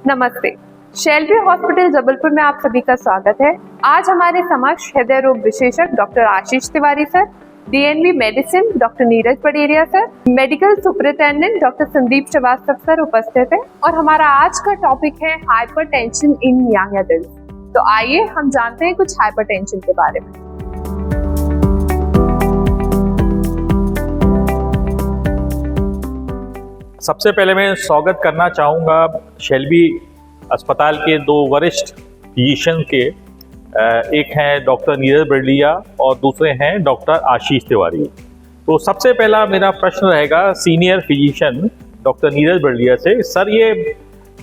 नमस्ते। Shelby hospital Jabalpur में आप सभी का स्वागत है। आज हमारे समक्ष हृदय रोग विशेषज्ञ doctor Ashish Tiwari sir, DNB medicine doctor Neeraj Paderia sir, medical superintendent doctor Sandeep Shrivastava sir उपस्थित है और हमारा आज का टॉपिक है हाइपरटेंशन इन यंग एडल्ट। तो आइए हम जानते हैं कुछ हाइपरटेंशन के बारे में। सबसे पहले मैं स्वागत करना चाहूँगा शेल्बी अस्पताल के दो वरिष्ठ फिजिशियन के, एक हैं डॉक्टर नीरज बड़लिया और दूसरे हैं डॉक्टर आशीष तिवारी। तो सबसे पहला मेरा प्रश्न रहेगा senior physician doctor Neeraj Badliya से, सर ये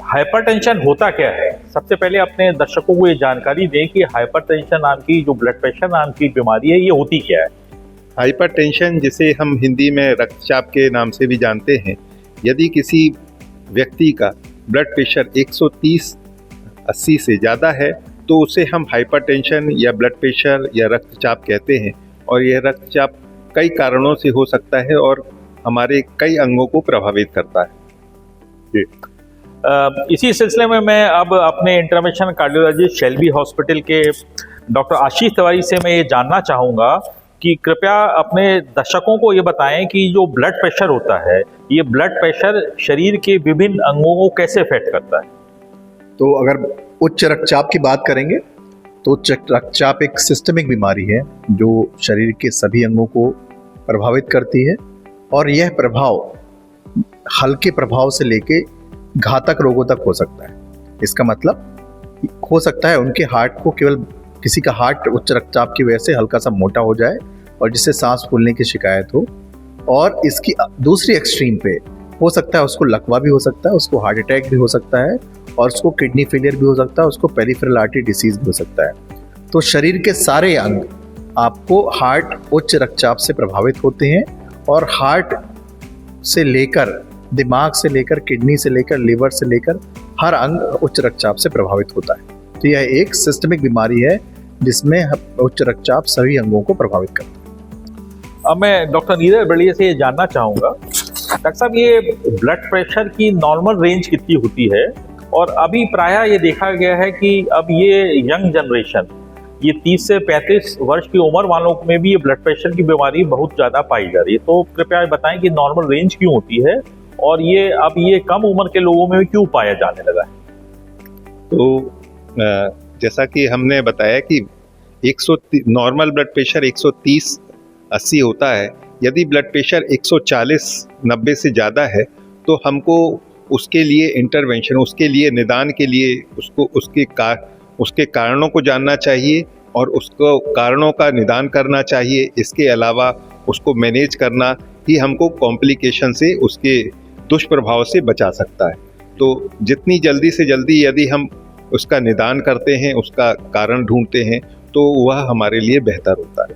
हाइपरटेंशन होता क्या है? सबसे पहले अपने दर्शकों को ये जानकारी दें कि हाइपरटेंशन नाम की जो ब्लड प्रेशर नाम की बीमारी है ये होती क्या है? हाइपरटेंशन, जिसे हम हिंदी में रक्तचाप के नाम से भी जानते हैं, यदि किसी व्यक्ति का ब्लड प्रेशर 130/80 से ज़्यादा है तो उसे हम हाइपरटेंशन या ब्लड प्रेशर या रक्तचाप कहते हैं। और यह रक्तचाप कई कारणों से हो सकता है और हमारे कई अंगों को प्रभावित करता है। जी। इसी सिलसिले में मैं अब अपने इंटरवेंशनल कार्डियोलॉजिस्ट शेल्बी हॉस्पिटल के डॉक्टर आशीष तिवारी से मैं ये जानना चाहूँगा कि कृपया अपने दर्शकों को ये बताएं कि जो ब्लड प्रेशर होता है, ये ब्लड प्रेशर शरीर के विभिन्न अंगों को कैसे अफेक्ट करता है? तो अगर उच्च रक्तचाप की बात करेंगे तो उच्च रक्तचाप एक सिस्टमिक बीमारी है जो शरीर के सभी अंगों को प्रभावित करती है और यह प्रभाव हल्के प्रभाव से लेके घातक रोगों तक हो सकता है। इसका मतलब हो सकता है उनके हार्ट को केवल किसी का हार्ट उच्च रक्तचाप की वजह से हल्का सा मोटा हो जाए और जिससे सांस फूलने की शिकायत हो, और इसकी दूसरी एक्सट्रीम पे हो सकता है उसको लकवा भी हो सकता है, उसको हार्ट अटैक भी हो सकता है और उसको किडनी फेलियर भी हो सकता है, उसको पेरिफेरल आर्टरी डिसीज भी हो सकता है। तो शरीर के सारे अंग आपको हार्ट उच्च रक्तचाप से प्रभावित होते हैं और हार्ट से लेकर दिमाग से लेकर किडनी से लेकर लिवर से लेकर हर अंग उच्च रक्तचाप से प्रभावित होता है। तो यह एक सिस्टमिक बीमारी है जिसमें उच्च रक्तचाप सभी अंगों को प्रभावित करता है। अब मैं डॉक्टर नीरज बड़लिया से ये जानना चाहूँगा, डॉक्टर साहब ये ब्लड प्रेशर की नॉर्मल रेंज कितनी होती है? और अभी प्रायः ये देखा गया है कि अब ये यंग जनरेशन, ये 30 से 35 वर्ष की उम्र वालों में भी ये ब्लड प्रेशर की बीमारी बहुत ज़्यादा पाई जा रही है। तो कृपया बताएं कि नॉर्मल रेंज क्यों होती है और ये अब ये कम उम्र के लोगों में भी क्यों पाया जाने लगा है? तो जैसा कि हमने बताया कि नॉर्मल ब्लड प्रेशर 130/80 होता है। यदि ब्लड प्रेशर 140/90 से ज़्यादा है तो हमको उसके लिए इंटरवेंशन, उसके लिए निदान के लिए उसको उसके कारणों को जानना चाहिए और उसको कारणों का निदान करना चाहिए। इसके अलावा उसको मैनेज करना ही हमको कॉम्प्लिकेशन से, उसके दुष्प्रभाव से बचा सकता है। तो जितनी जल्दी से जल्दी यदि हम उसका निदान करते हैं, उसका कारण ढूंढते हैं, तो वह हमारे लिए बेहतर होता है।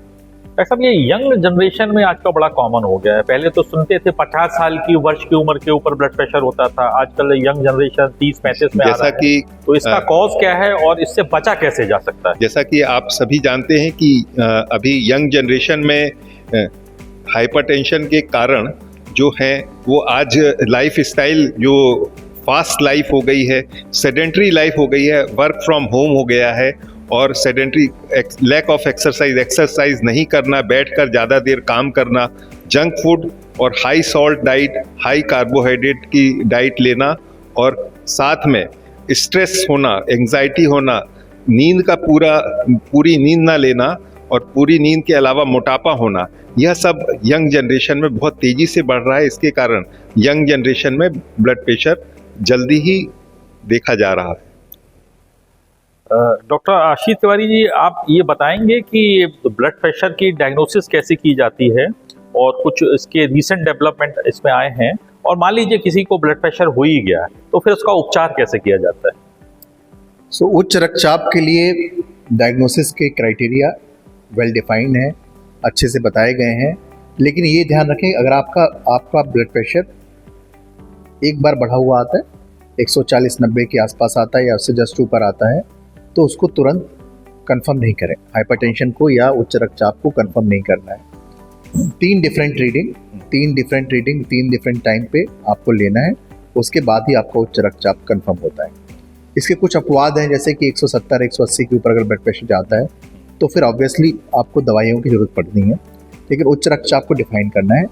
ऐसा ये यंग जनरेशन में आज का बड़ा कॉमन हो गया है। पहले तो सुनते थे 50 साल की वर्ष की उम्र के ऊपर ब्लड प्रेशर होता था, आजकल यंग जनरेशन 30-35 में आ रहा है। तो इसका कॉज क्या है और इससे बचा कैसे जा सकता है? जैसा कि आप सभी जानते हैं कि अभी यंग जनरेशन में हाइपरटेंशन के कारण जो हैं वो आज लाइफ स्टाइल जो फास्ट लाइफ हो गई है, सेडेंट्री लाइफ हो गई है, वर्क फ्रॉम होम हो गया है और सेडेंट्री लैक ऑफ एक्सरसाइज नहीं करना, बैठकर ज़्यादा देर काम करना, जंक फूड और high salt diet, high carbohydrate की डाइट लेना और साथ में स्ट्रेस होना, एंग्जाइटी होना, नींद का पूरी नींद ना लेना और पूरी नींद के अलावा मोटापा होना, यह सब यंग जनरेशन में बहुत तेज़ी से बढ़ रहा है। इसके कारण यंग जनरेशन में ब्लड प्रेशर जल्दी ही देखा जा रहा है। डॉक्टर आशीष तिवारी जी, आप ये बताएंगे कि ब्लड प्रेशर की डायग्नोसिस कैसे की जाती है और कुछ इसके रीसेंट डेवलपमेंट इसमें आए हैं, और मान लीजिए किसी को ब्लड प्रेशर हो ही गया है तो फिर उसका उपचार कैसे किया जाता है? उच्च रक्तचाप के लिए डायग्नोसिस के क्राइटेरिया वेल डिफाइंड है, अच्छे से बताए गए हैं, लेकिन ये ध्यान रखें अगर आपका ब्लड प्रेशर एक बार बढ़ा हुआ आता है, 140/90 के आसपास आता है या उससे जस्ट ऊपर आता है, तो उसको तुरंत कंफर्म नहीं करें। हाइपरटेंशन को या उच्च रक्तचाप को कंफर्म नहीं करना है। 3 डिफरेंट रीडिंग 3 डिफरेंट टाइम पे आपको लेना है, उसके बाद ही आपका उच्च रक्तचाप कंफर्म होता है। इसके कुछ अपवाद हैं, जैसे कि 170 180 के ऊपर अगर ब्लड प्रेशर जाता है तो फिर ऑब्वियसली आपको दवाइयों की ज़रूरत पड़ती है, लेकिन उच्च रक्तचाप को डिफाइन करना है।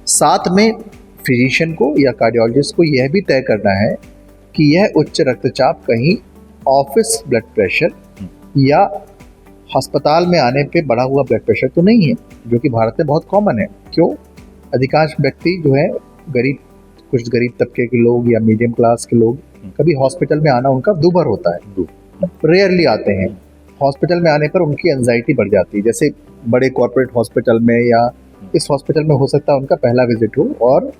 साथ में फिजिशियन को या कार्डियोलॉजिस्ट को यह भी तय करना है कि यह उच्च रक्तचाप कहीं ऑफिस ब्लड प्रेशर या अस्पताल में आने पे बढ़ा हुआ ब्लड प्रेशर तो नहीं है, जो कि भारत में बहुत कॉमन है। क्यों? अधिकांश व्यक्ति जो है कुछ गरीब तबके के लोग या मीडियम क्लास के लोग, कभी हॉस्पिटल में आना उनका दूभर होता है, रेयरली आते हैं। हॉस्पिटल में आने पर उनकी एंजाइटी बढ़ जाती है। जैसे बड़े कॉर्पोरेट हॉस्पिटल में या इस हॉस्पिटल में हो सकता है उनका पहला विजिट हो, और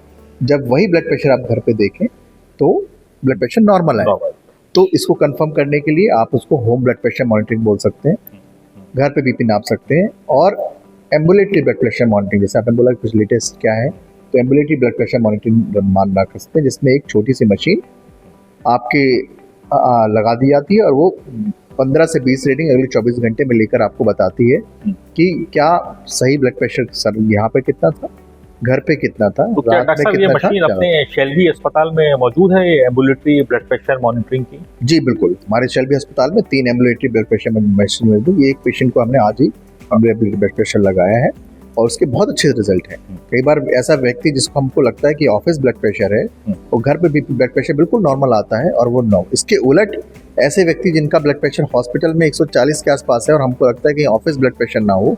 जब वही ब्लड प्रेशर आप घर पे देखें तो ब्लड प्रेशर नॉर्मल है। तो इसको कंफर्म करने के लिए आप उसको होम ब्लड प्रेशर मॉनिटरिंग बोल सकते हैं, घर पे बीपी नाप सकते हैं। और एम्बुलेटरी ब्लड प्रेशर मॉनिटरिंग, जैसे आपने बोला कुछ लेटेस्ट क्या है, तो एम्बुलेटरी ब्लड प्रेशर मॉनिटरिंग मान रख सकते हैं, जिसमें एक छोटी सी मशीन आपके लगा दी जाती है और वो 15 से 20 रीडिंग अगले 24 घंटे में लेकर आपको बताती है कि क्या सही ब्लड प्रेशर सर यहाँ पे कितना था, घर पे कितना था, तो क्या डॉक्टर साहब ये मशीन अपने शेल्बी अस्पताल में मौजूद है, एम्बुलेटरी ब्लड प्रेशर मॉनिटरिंग की? जी बिल्कुल, हमारे शेल्बी अस्पताल में 3 एम्बुलेटरी ब्लड प्रेशर मशीन मौजूद है। ये एक पेशेंट को हमने आज ही ब्लड प्रेशर लगाया है और उसके बहुत अच्छे रिजल्ट हैं। कई बार ऐसा व्यक्ति जिसको हमको लगता है कि ऑफिस ब्लड प्रेशर है, वो घर पे ब्लड प्रेशर बिल्कुल नॉर्मल आता है और वो इसके उलट ऐसे व्यक्ति जिनका ब्लड प्रेशर हॉस्पिटल में 140 के आसपास है और हमको लगता है कि ऑफिस ब्लड प्रेशर ना हो,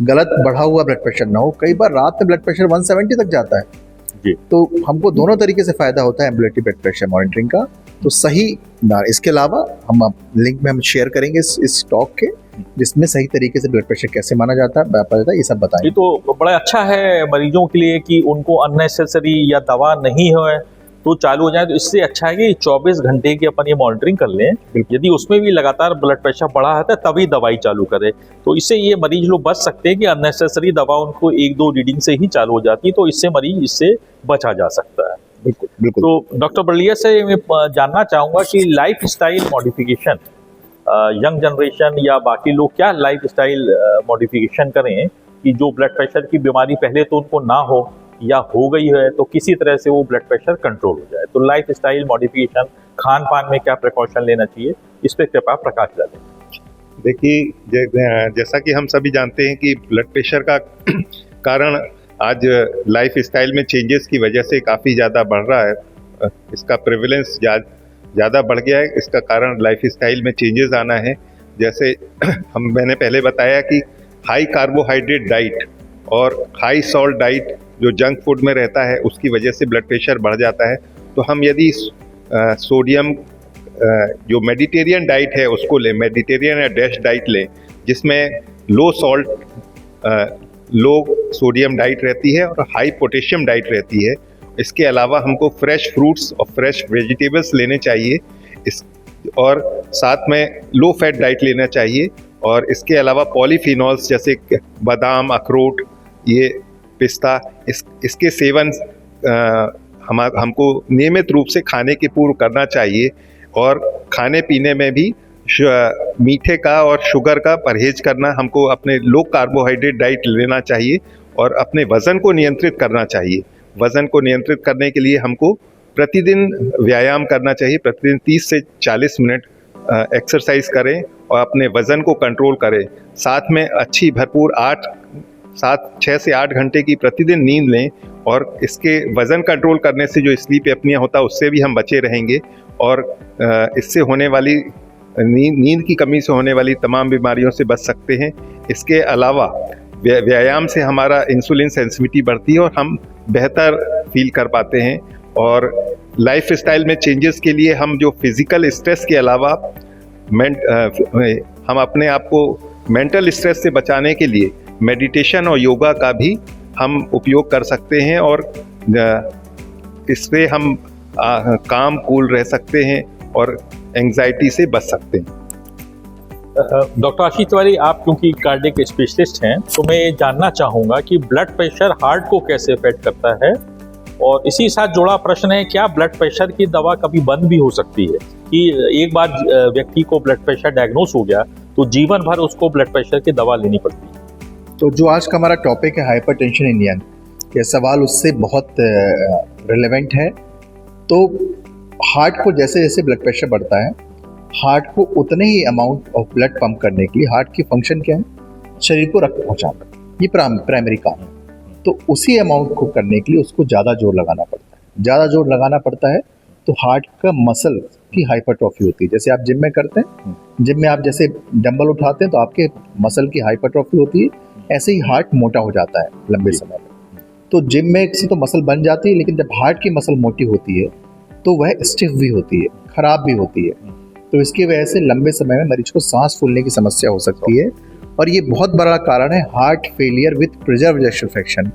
गलत बढ़ा हुआ ब्लड प्रेशर ना हो, कई बार रात में ब्लड प्रेशर 170 तक जाता है जी। तो हमको दोनों तरीके से फायदा होता है एम्बुलेटरी ब्लड प्रेशर मॉनिटरिंग का। तो सही इसके अलावा हम लिंक में हम शेयर करेंगे इस टॉक के, जिसमें सही तरीके से ब्लड प्रेशर कैसे माना जाता है ये सब बताएंगे। ये तो बड़ा अच्छा है मरीजों के लिए कि उनको अननेसेसरी या दवा नहीं है तो चालू हो जाए, तो इससे अच्छा है कि 24 घंटे की अपन ये मॉनिटरिंग कर लें। यदि उसमें भी लगातार ब्लड प्रेशर बढ़ा है तभी दवाई चालू करें, तो इससे ये मरीज लोग बच सकते हैं कि अननेसेसरी दवा उनको 1-2 रीडिंग से ही चालू हो जाती है, तो इससे मरीज इससे बचा जा सकता है। बिल्कुल बिल्कुल। तो डॉक्टर बर्लिया से मैं जानना चाहूँगा कि life style modification, young generation या बाकी लोग क्या लाइफ स्टाइल मॉडिफिकेशन करें कि जो ब्लड प्रेशर की बीमारी पहले तो उनको ना हो या हो गई है तो किसी तरह से वो ब्लड प्रेशर कंट्रोल हो जाए। तो लाइफ स्टाइल मॉडिफिकेशन, खान पान में क्या प्रिकॉशन लेना चाहिए, इस पर कृपया प्रकाश डालें। देखिए, जैसा कि हम सभी जानते हैं कि ब्लड प्रेशर का कारण आज लाइफ स्टाइल में चेंजेस की वजह से काफ़ी ज़्यादा बढ़ रहा है। इसका प्रेवलेंस ज़्यादा बढ़ गया है। इसका कारण लाइफ स्टाइल में चेंजेस आना है। जैसे मैंने पहले बताया कि हाई कार्बोहाइड्रेट डाइट और हाई सॉल्ट डाइट जो जंक फूड में रहता है उसकी वजह से ब्लड प्रेशर बढ़ जाता है। तो हम यदि सोडियम जो मेडिटेरियन डाइट है उसको लें, मेडिटेरियन या डैश डाइट लें, जिसमें लो सॉल्ट लो सोडियम डाइट रहती है और हाई पोटेशियम डाइट रहती है। इसके अलावा हमको फ्रेश फ्रूट्स और फ्रेश वेजिटेबल्स लेने चाहिए, और साथ में लो फैट डाइट लेना चाहिए। और इसके अलावा पॉलीफिनॉल्स जैसे बादाम, अखरोट, ये पिस्ता, इसके सेवन हमको नियमित रूप से खाने के पूर्व करना चाहिए। और खाने पीने में भी मीठे का और शुगर का परहेज करना, हमको अपने लो कार्बोहाइड्रेट डाइट लेना चाहिए और अपने वज़न को नियंत्रित करना चाहिए। वज़न को नियंत्रित करने के लिए हमको प्रतिदिन व्यायाम करना चाहिए। प्रतिदिन 30 से 40 मिनट एक्सरसाइज करें और अपने वज़न को कंट्रोल करें। साथ में अच्छी भरपूर 6 से 8 घंटे की प्रतिदिन नींद लें, और इसके वज़न कंट्रोल करने से जो स्लीप एपनिया होता है उससे भी हम बचे रहेंगे, और इससे होने वाली नींद की कमी से होने वाली तमाम बीमारियों से बच सकते हैं। इसके अलावा व्यायाम से हमारा इंसुलिन सेंसिटिविटी बढ़ती है और हम बेहतर फील कर पाते हैं। और लाइफ स्टाइल में चेंजेस के लिए हम जो फिज़िकल स्ट्रेस के अलावा हम अपने आप को मेंटल स्ट्रेस से बचाने के लिए मेडिटेशन और योगा का भी हम उपयोग कर सकते हैं, और इससे हम काम कूल रह सकते हैं और एंग्जाइटी से बच सकते हैं। डॉक्टर आशीष तिवारी, आप क्योंकि कार्डियक स्पेशलिस्ट हैं, तो मैं ये जानना चाहूँगा कि ब्लड प्रेशर हार्ट को कैसे अफेक्ट करता है, और इसी साथ जुड़ा प्रश्न है, क्या ब्लड प्रेशर की दवा कभी बंद भी हो सकती है कि एक बार व्यक्ति को ब्लड प्रेशर डायग्नोस हो गया तो जीवन भर उसको ब्लड प्रेशर की दवा लेनी पड़ती है? तो जो आज का हमारा टॉपिक है हाइपरटेंशन इन यंग, ये सवाल उससे बहुत रिलेवेंट है। तो हार्ट को जैसे जैसे ब्लड प्रेशर बढ़ता है हार्ट को उतने ही अमाउंट ऑफ ब्लड पंप करने के लिए, हार्ट की फंक्शन क्या है, शरीर को रक्त पहुंचाना, ये प्राइमरी काम है। तो उसी अमाउंट को करने के लिए उसको ज़्यादा जोर लगाना पड़ता है। ज़्यादा जोर लगाना पड़ता है तो हार्ट का मसल की हाइपरट्रॉफी होती है। जैसे आप जिम में करते हैं, जिम में आप जैसे डंबल उठाते हैं तो आपके मसल की हाइपरट्रॉफी होती है, ऐसे ही हार्ट मोटा हो जाता है लंबे समय में। तो जिम में से तो मसल बन जाती है, लेकिन जब हार्ट की मसल मोटी होती है तो वह स्टिफ भी होती है, खराब भी होती है। तो इसकी वजह से लंबे समय में मरीज को सांस फूलने की समस्या हो सकती है, और ये बहुत बड़ा कारण है heart failure with preserved infection.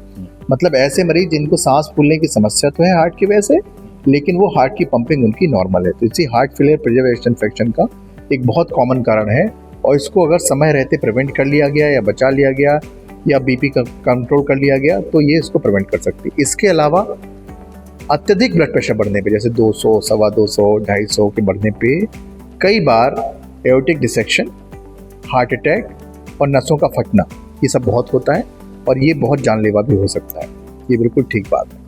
मतलब ऐसे मरीज जिनको सांस फूलने की समस्या तो है हार्ट की वजह से, लेकिन वो हार्ट की पंपिंग उनकी नॉर्मल है। तो इसी हार्ट फेलियर प्रिजर्व्ड इन्फेक्शन का एक बहुत कॉमन कारण है, और इसको अगर समय रहते प्रिवेंट कर लिया गया या बचा लिया गया या बीपी का कंट्रोल कर लिया गया तो ये इसको प्रिवेंट कर सकती है। इसके अलावा अत्यधिक ब्लड प्रेशर बढ़ने पे, जैसे 200, 250, 250 के बढ़ने पे कई बार एओर्टिक डिसेक्शन, हार्ट अटैक और नसों का फटना, ये सब बहुत होता है, और ये बहुत जानलेवा भी हो सकता है। ये बिल्कुल ठीक बात है।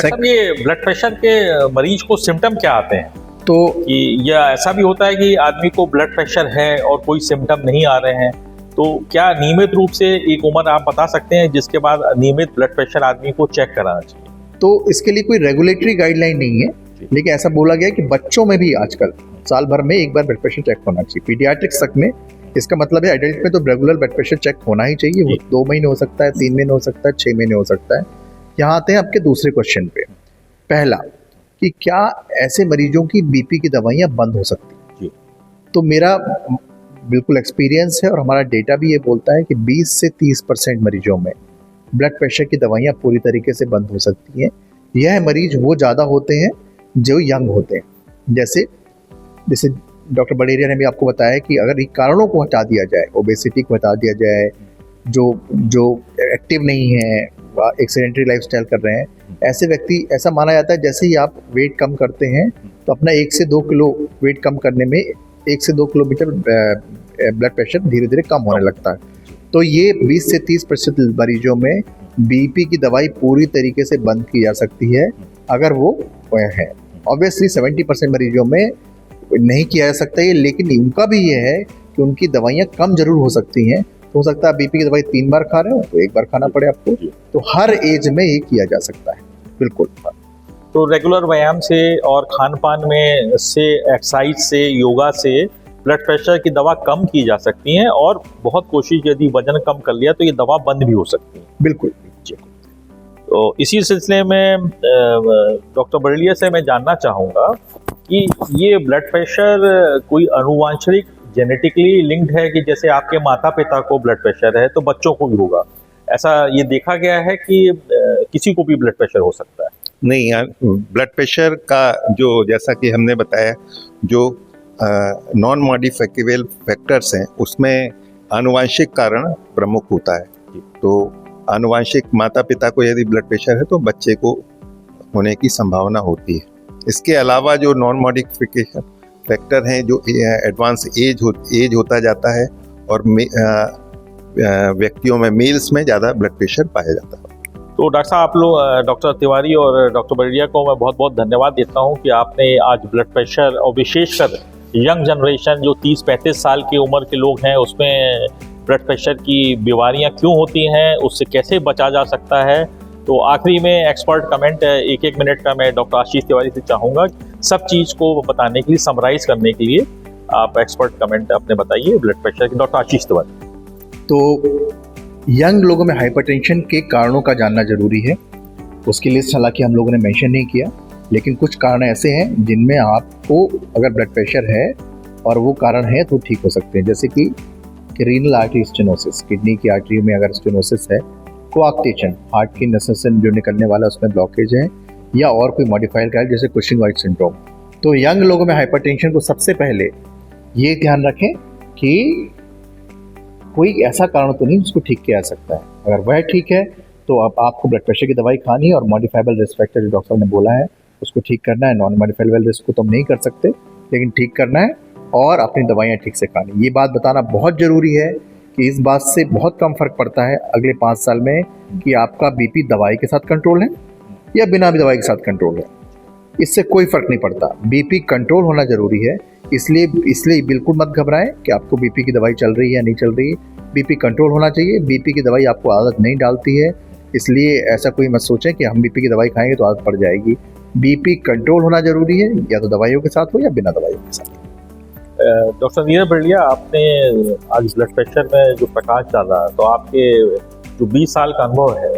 डॉक्टर, ये ब्लड प्रेशर के मरीज को सिम्टम क्या आते हैं? तो कि यह ऐसा भी होता है कि आदमी को ब्लड प्रेशर है और कोई सिम्टम नहीं आ रहे हैं, तो क्या नियमित रूप से एक उम्र आप बता सकते हैं जिसके बाद नियमित ब्लड प्रेशर आदमी को चेक कराना चाहिए? तो इसके लिए कोई रेगुलेटरी गाइडलाइन नहीं है, लेकिन ऐसा बोला गया है कि बच्चों में भी आजकल साल भर में एक बार ब्लड प्रेशर चेक होना चाहिए। पीडियाट्रिक्स तक में, इसका मतलब है एडल्ट में तो रेगुलर ब्लड प्रेशर चेक होना ही चाहिए। वो 2 महीने हो सकता है, 3 महीने हो सकता है, 6 महीने हो सकता है। यहाँ आते हैं आपके दूसरे क्वेश्चन पे। पहला कि क्या ऐसे मरीजों की बीपी की दवाइयाँ बंद हो सकती हैं? तो मेरा बिल्कुल एक्सपीरियंस है और हमारा डेटा भी ये बोलता है कि 20 से 30% मरीजों में ब्लड प्रेशर की दवाइयाँ पूरी तरीके से बंद हो सकती हैं। यह मरीज वो ज़्यादा होते हैं जो यंग होते हैं। जैसे डॉक्टर बड़ेरिया ने भी आपको बताया कि अगर इन कारणों को हटा दिया जाए, ओबेसिटी को हटा दिया जाए, जो एक्टिव नहीं है, एक सेडेंटरी लाइफस्टाइल कर रहे हैं, ऐसे व्यक्ति, ऐसा माना जाता है जैसे ही आप वेट कम करते हैं तो अपना 1 से 2 किलो वेट कम करने में 1 से 2 किलोमीटर ब्लड प्रेशर धीरे धीरे कम होने लगता है। तो ये 20 से 30% मरीजों में बीपी की दवाई पूरी तरीके से बंद की जा सकती है अगर वो है। ऑब्वियसली 70% मरीजों में नहीं किया जा सकता है, लेकिन उनका भी ये है कि उनकी दवाइयाँ कम जरूर हो सकती हैं। तो हो सकता है बीपी की दवाई 3 बार खा रहे हो तो 1 बार खाना पड़े आपको। तो हर एज में ये किया जा सकता है, बिल्कुल। तो रेगुलर व्यायाम से और खान पान में से, एक्सरसाइज से, योगा से ब्लड प्रेशर की दवा कम की जा सकती है, और बहुत कोशिश यदि वजन कम कर लिया तो ये दवा बंद भी हो सकती है। बिल्कुल। तो इसी सिलसिले में डॉक्टर बड़ेलिया से मैं जानना चाहूँगा कि ये ब्लड प्रेशर कोई आनुवांशिक जेनेटिकली लिंक्ड है कि जैसे आपके माता पिता को ब्लड प्रेशर है तो बच्चों को भी होगा, ऐसा ये देखा गया है कि किसी को भी ब्लड प्रेशर हो सकता है? नहीं, ब्लड प्रेशर का जो, जैसा कि हमने बताया, जो नॉन मॉडिफाइबल फैक्टर्स हैं उसमें आनुवांशिक कारण प्रमुख होता है। तो आनुवांशिक माता पिता को यदि ब्लड प्रेशर है तो बच्चे को होने की संभावना होती है। इसके अलावा जो नॉन मॉडिफिकेशन फैक्टर हैं, जो एडवांस एज होता जाता है, और व्यक्तियों में, मेल्स में ज़्यादा ब्लड प्रेशर पाया जाता है। तो डॉक्टर साहब, आप लोग, डॉक्टर तिवारी और डॉक्टर बड़ेरिया को मैं बहुत बहुत धन्यवाद देता हूं कि आपने आज ब्लड प्रेशर और विशेषकर यंग जनरेशन जो 30-35 साल की उम्र के लोग हैं उसमें ब्लड प्रेशर की बीमारियां क्यों होती हैं, उससे कैसे बचा जा सकता है। तो आखिरी में एक्सपर्ट कमेंट 1-1 मिनट का मैं डॉक्टर आशीष तिवारी से चाहूँगा, सब चीज़ को बताने के लिए, समराइज करने के लिए आप एक्सपर्ट कमेंट अपने बताइए ब्लड प्रेशर के। डॉक्टर आशीष तिवारी। तो यंग लोगों में हाइपरटेंशन के कारणों का जानना जरूरी है। उसकी लिस्ट हालांकि हम लोगों ने मेंशन नहीं किया, लेकिन कुछ कारण ऐसे हैं जिनमें आपको अगर ब्लड प्रेशर है और वो कारण है तो ठीक हो सकते हैं। जैसे कि रीनल आर्टरी स्टेनोसिस, किडनी की आर्टरी में अगर स्टेनोसिस है, कोआक्टेशन, हार्ट की नसें से जो निकलने वाला उसमें ब्लॉकेज है, या और कोई मॉडिफाइड का जैसे कुशिंग-वाइट सिंड्रोम। तो यंग लोगों में हाइपरटेंशन को सबसे पहले ये ध्यान रखें कि कोई ऐसा कारण तो नहीं जिसको ठीक किया जा सकता है। अगर वह ठीक है तो आपको ब्लड प्रेशर की दवाई खानी है, और मॉडिफाइबल रिस्क फैक्टर जो डॉक्टर ने बोला है उसको ठीक करना है। नॉन मॉडिफाइबल रिस्क को तो हम नहीं कर सकते, लेकिन ठीक करना है और अपनी दवाइयाँ ठीक से खानी। ये बात बताना बहुत ज़रूरी है कि इस बात से बहुत कम फर्क पड़ता है अगले 5 साल में कि आपका बीपी दवाई के साथ कंट्रोल है या बिना भी दवाई के साथ कंट्रोल है। इससे कोई फर्क नहीं पड़ता। बीपी कंट्रोल होना जरूरी है, इसलिए बिल्कुल मत घबराएं कि आपको बीपी की दवाई चल रही है या नहीं चल रही है। बीपी कंट्रोल होना चाहिए। बीपी की दवाई आपको आदत नहीं डालती है, इसलिए ऐसा कोई मत सोचें कि हम बीपी की दवाई खाएंगे तो आदत पड़ जाएगी। बीपी कंट्रोल होना जरूरी है, या तो दवाइयों के साथ हो या बिना दवाइयों के साथ। डॉक्टर नीरज बड़लिया, आपने आज ब्लड प्रेशर में जो प्रकाश डाला, तो आपके जो 20 साल का अनुभव है,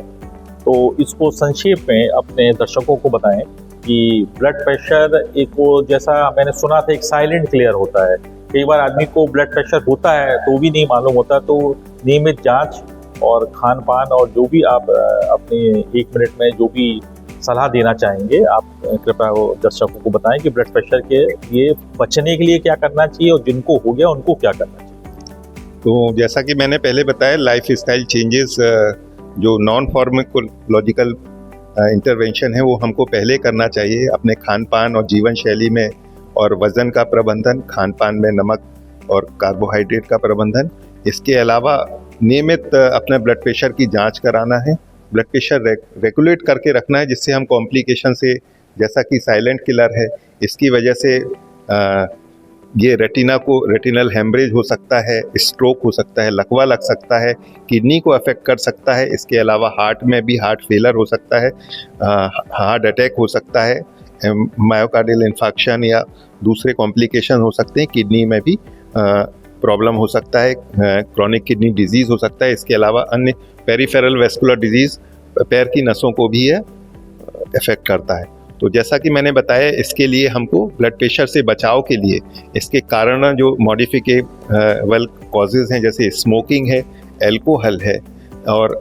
तो इसको संक्षेप में अपने दर्शकों को बताएं कि ब्लड प्रेशर एक वो, जैसा मैंने सुना था, एक साइलेंट क्लियर होता है। कई बार आदमी को ब्लड प्रेशर होता है तो भी नहीं मालूम होता, तो नियमित जांच और खान पान और जो भी आप अपने 1 मिनट में जो भी सलाह देना चाहेंगे, आप कृपया वो दर्शकों को बताएं कि ब्लड प्रेशर के लिए बचने के लिए क्या करना चाहिए और जिनको हो गया उनको क्या करना चाहिए। तो जैसा कि मैंने पहले बताया, लाइफ स्टाइल चेंजेस जो नॉन फार्माकोलॉजिकल इंटरवेंशन है वो हमको पहले करना चाहिए अपने खान पान और जीवन शैली में, और वज़न का प्रबंधन, खान पान में नमक और कार्बोहाइड्रेट का प्रबंधन। इसके अलावा नियमित अपने ब्लड प्रेशर की जांच कराना है, ब्लड प्रेशर रेगुलेट करके रखना है, जिससे हम कॉम्प्लिकेशन से, जैसा कि साइलेंट किलर है, इसकी वजह से ये रेटिनल हेमरेज हो सकता है, स्ट्रोक हो सकता है, लकवा लग सकता है, किडनी को अफेक्ट कर सकता है। इसके अलावा हार्ट में भी हार्ट फेलर हो सकता है, हार्ट अटैक हो सकता है, मायोकार्डियल इन्फार्क्शन या दूसरे कॉम्प्लिकेशन हो सकते हैं। किडनी में भी प्रॉब्लम हो सकता है, क्रॉनिक किडनी डिजीज़ हो सकता है। इसके अलावा अन्य पेरिफेरल वेस्कुलर डिजीज़, पैर की नसों को भी अफेक्ट करता है। तो जैसा कि मैंने बताया, इसके लिए हमको ब्लड प्रेशर से बचाव के लिए इसके कारण जो मॉडिफिकेबल कॉजेज़ हैं, जैसे स्मोकिंग है, एल्कोहल है, और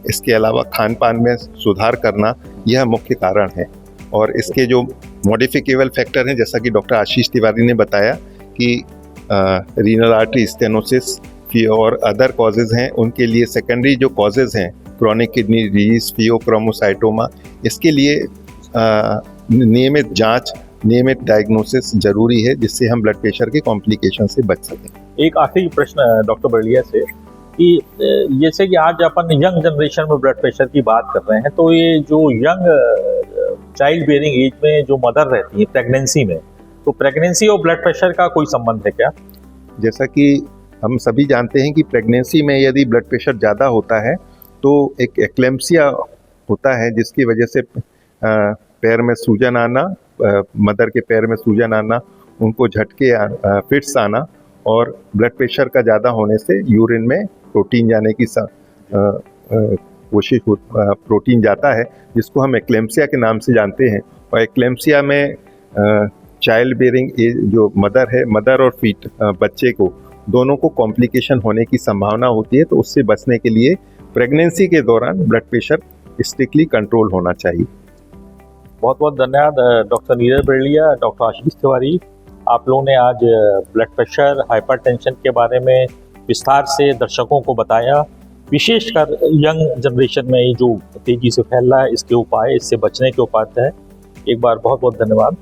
इसके अलावा खान पान में सुधार करना, यह मुख्य कारण है। और इसके जो मॉडिफिकेबल फैक्टर हैं, जैसा कि डॉक्टर आशीष तिवारी ने बताया कि रीनल आर्टरी स्टेनोसिस और अदर कॉजेज़ हैं, उनके लिए सेकेंडरी जो कॉजेज़ हैं, क्रॉनिक किडनी डिजीज़, फियोक्रोमोसाइटोमा, इसके लिए नियमित जांच, नियमित डायग्नोसिस जरूरी है, जिससे हम ब्लड प्रेशर के कॉम्प्लिकेशन से बच सकें। एक आखिरी प्रश्न डॉक्टर बड़लिया से, कि जैसे कि आज अपन यंग जनरेशन में ब्लड प्रेशर की बात कर रहे हैं, तो ये जो यंग चाइल्ड बेयरिंग एज में जो मदर रहती है प्रेगनेंसी में, तो प्रेगनेंसी और ब्लड प्रेशर का कोई संबंध है क्या? जैसा कि हम सभी जानते हैं कि प्रेगनेंसी में यदि ब्लड प्रेशर ज़्यादा होता है तो एक एक्लेम्पसिया होता है, जिसकी वजह से पैर में सूजन आना, मदर के पैर में सूजन आना, उनको झटके, फिट्स आना, और ब्लड प्रेशर का ज़्यादा होने से यूरिन में प्रोटीन जाने की कोशिश, प्रोटीन जाता है, जिसको हम एक्लेम्पसिया के नाम से जानते हैं। और एक्लेम्पसिया में चाइल्ड बेयरिंग जो मदर है, मदर और बच्चे को, दोनों को कॉम्प्लिकेशन होने की संभावना होती है। तो उससे बचने के लिए प्रेगनेंसी के दौरान ब्लड प्रेशर स्ट्रिक्टली कंट्रोल होना चाहिए। बहुत बहुत धन्यवाद डॉक्टर नीरज बड़लिया, डॉक्टर आशीष तिवारी। आप लोगों ने आज ब्लड प्रेशर, हाइपरटेंशन के बारे में विस्तार से दर्शकों को बताया, विशेषकर यंग जनरेशन में ये जो तेजी से फैल रहा है, इसके उपाय, इससे बचने के उपाय है। एक बार बहुत बहुत धन्यवाद।